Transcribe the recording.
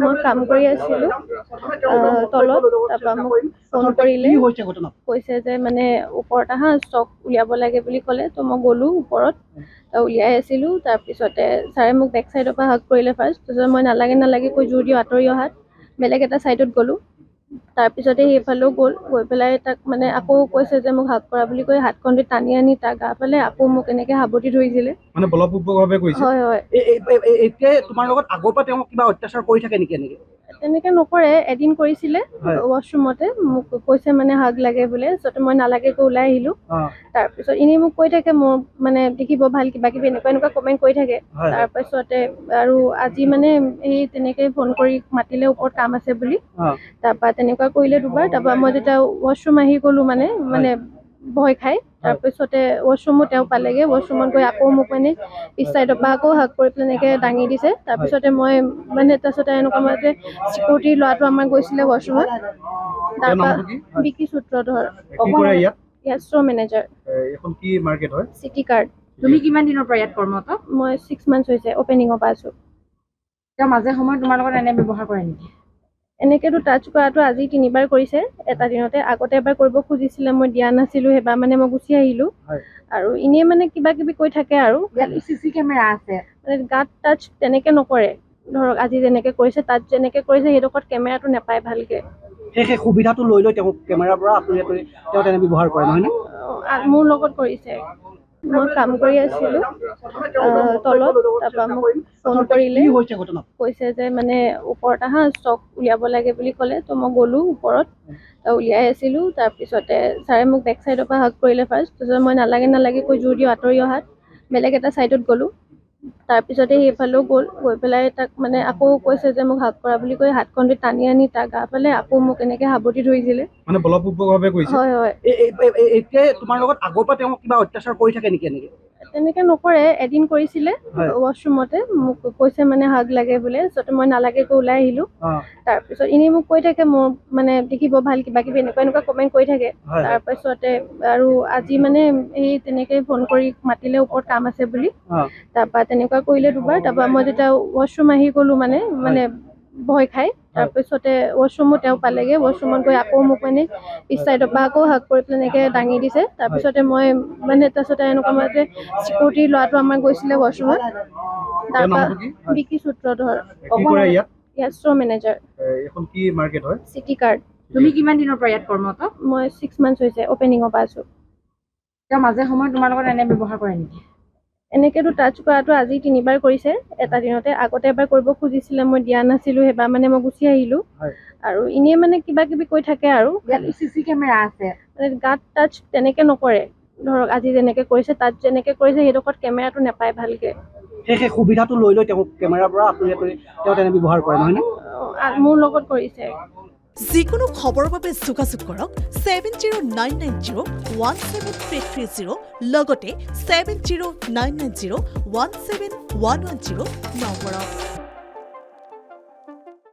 মই কাম কৰি আছিলোঁ তলত, তাৰপৰা মোক ফোন কৰিলে, কৈছে যে মানে ওপৰত আহা ষ্টক উলিয়াব লাগে বুলি ক'লে। তো মই গ'লোঁ ওপৰত, উলিয়াই আছিলোঁ। তাৰপিছতে ছাৰে মোক বেক চাইডৰ পৰা হাক কৰিলে ফাৰ্ষ্ট। তাৰপিছত মই নালাগে কৈ জোৰ দি আঁতৰি অহাত বেলেগ এটা ছাইডত গ'লোঁ। তাৰপিছতে সেইফালেও গৈ পেলাই তাক মানে আকৌ কৈছে যে মোক হাক কৰা বুলি কৈ হাতখনতে টানি আনি তাৰ গা ফালে আকৌ মোক এনেকে সাবটি ধৰিছিলে। মানে বলপূৰ্বকভাৱে কৰিছে? হয় হয়। এতিয়া তোমাৰ লগত আগৰ পৰা তেওঁ কিবা অত্যাচাৰ কৰি থাকে নেকি এনেকে? তেনেকে নকৰে, এদিন কৰিছিলে ৱাশ্বৰুমতে। মোক কৈছে মানে হাগ লাগে বোলে, তাৰপিছতে মই নালাগে কৈ ওলাই আহিলোঁ। তাৰপিছত এনেই মোক কৈ থাকে মোৰ মানে দেখিব ভাল কিবা কিবি এনেকুৱা কমেণ্ট কৰি থাকে। তাৰপিছতে আৰু আজি মানে এই তেনেকে ফোন কৰি মাতিলে ওপৰত কাম আছে বুলি। তাৰপৰা তেনেকুৱা কৰিলে দুবাৰ। তাৰপৰা মই যেতিয়া ৱাশ্বৰুম আহি গ'লোঁ মানে ভয় খাই, তাৰপিছতে ৱাশ্বৰুমো তেওঁ পালেগে। ৱাশ্বৰুমত গৈ আকৌ মোক মানে পিছ চাইডৰ পৰা আকৌ হাক কৰি পেলাই এনেকে দাঙি দিছে। তাৰপিছতে মই মানে তাৰপিছতে এনেকুৱা মাজতে চিকিউৰিটি ল'ৰাটো আমাৰ গৈছিলে ৱাশ্বৰুমত। তাৰপৰা বিকি সূত্ৰধৰ, ইয়াত ষ্ট'ৰ মেনেজাৰ। এখন কি মাৰ্কেট হয়? City card. তুমি কিমান দিনৰ পৰা ইয়াত কৰ্মৰত? মই 6 মান্থছ হৈছে, অপেনিঙৰ পৰা আছোঁ। তেওঁ মাজে সময়ে তোমাৰ লগত এনে ব্যৱহাৰ কৰে নেকি? এনেকেতো টাচ কৰাটো আজি 3বাৰ কৰিছে এটা দিনতে। আগতে এবাৰ কৰিব খুজিছিলে, মই দিয়া নাছিলোঁ, সেইবাৰ মানে মই গুচি আহিলোঁ। আৰু এনেই মানে কিবা কিবি কৈ থাকে আৰু। চিচি কেমেৰা আছে, মানে গাত টাচ তেনেকে নকৰে। ধৰক আজি যেনেকে কৰিছে, তাত যেনেকে কৰিছে সেইডোখৰত কেমেৰাটো নাপায় ভালকে। সেই সুবিধাটো লৈ তেওঁ কেমেৰাৰ পৰা আঁতৰি তেওঁ তেনে ব্যৱহাৰ কৰে নহয় নে? মোৰ লগত কৰিছে। মই কাম কৰি আছিলোঁ তলত, তাৰপৰা মোক ফোন কৰিলে, কৈছে যে মানে ওপৰত আহা ষ্টক উলিয়াব লাগে বুলি ক'লে। তো মই গ'লোঁ ওপৰত, উলিয়াই আছিলোঁ। তাৰপিছতে ছাৰে মোক বেক চাইডৰ পৰা হাক কৰিলে ফাৰ্ষ্ট। তাৰপিছত মই নালাগে কৈ জোৰ দি আঁতৰি অহাত বেলেগ এটা ছাইডত গ'লোঁ। তাৰপিছতে সেইফালেও গৈ পেলাই তাক মানে আকৌ কৈছে যে মোক হাক কৰা বুলি কৈ হাতখনতে টানি আনি তাৰ গা ফালে আকৌ মোক এনেকে সাবটি ধৰিছিলে। মানে বলপূৰ্বকভাৱে কৰিছে? হয় হয়। এতিয়া তোমাৰ লগত আগৰ পৰা তেওঁ কিবা অত্যাচাৰ কৰি থাকে নেকি এনেকে? তেনেকে নকৰে, এদিন কৰিছিলে ৱাশ্বৰুমতে। মোক কৈছে মানে হাগ লাগে বোলে, তাৰপিছতে মই নালাগে কৈ ওলাই আহিলোঁ। তাৰপিছত এনেই মোক কৈ থাকে মোৰ মানে দেখিব ভাল কিবা কিবি এনেকুৱা কমেণ্ট কৰি থাকে। তাৰপিছতে আৰু আজি মানে এই তেনেকে ফোন কৰি মাতিলে ওপৰত কাম আছে বুলি। তাৰপৰা তেনেকুৱা কৰিলে দুবাৰ। তাৰপৰা মই যেতিয়া ৱাশ্বৰুম আহি গ'লোঁ মানে ভয় খাই, তাৰপিছতে ৱাশ্বৰুমো তেওঁ পালেগে। ৱাশ্বৰুমত গৈ আকৌ মোক মানে পিছ চাইডৰ পৰা আকৌ হাক কৰি পেলাই এনেকে দাঙি দিছে। তাৰপিছতে মই মানে তাৰপিছতে এনেকুৱা মাজতে চিকিউৰিটি ল'ৰাটো আমাৰ গৈছিলে ৱাশ্বৰুমত। তাৰপৰা বিকি সূত্ৰধৰ, ইয়াত ষ্ট'ৰ মেনেজাৰ। এখন কি মাৰ্কেট হয়? City card. তুমি কিমান দিনৰ পৰা ইয়াত কৰ্মৰত? মই 6 মান্থছ হৈছে, অপেনিঙৰ পৰা আছোঁ। তেওঁ মাজে সময়ে তোমাৰ লগত এনে ব্যৱহাৰ কৰে নেকি? এনেকেতো টাচ কৰাটো আজি 3বাৰ কৰিছে এটা দিনতে। আগতে এবাৰ কৰিব খুজিছিলে, মই দিয়া নাছিলোঁ, সেইবাৰ মানে মই গুচি আহিলোঁ। আৰু এনেই মানে কিবা কিবি কৈ থাকে আৰু। চিচি কেমেৰা আছে, মানে গাত টাচ তেনেকে নকৰে। ধৰক আজি যেনেকে কৰিছে, তাত যেনেকে কৰিছে সেইডোখৰত কেমেৰাটো নাপায় ভালকে। সেই সুবিধাটো লৈ তেওঁ কেমেৰাৰ পৰা আঁতৰি তেওঁ তেনে ব্যৱহাৰ কৰে নহয় নে? মোৰ লগত কৰিছে। যিকোনো খবৰৰ বাবে যোগাযোগ কৰক 7099017330 লগতে 7099017110 নম্বৰত।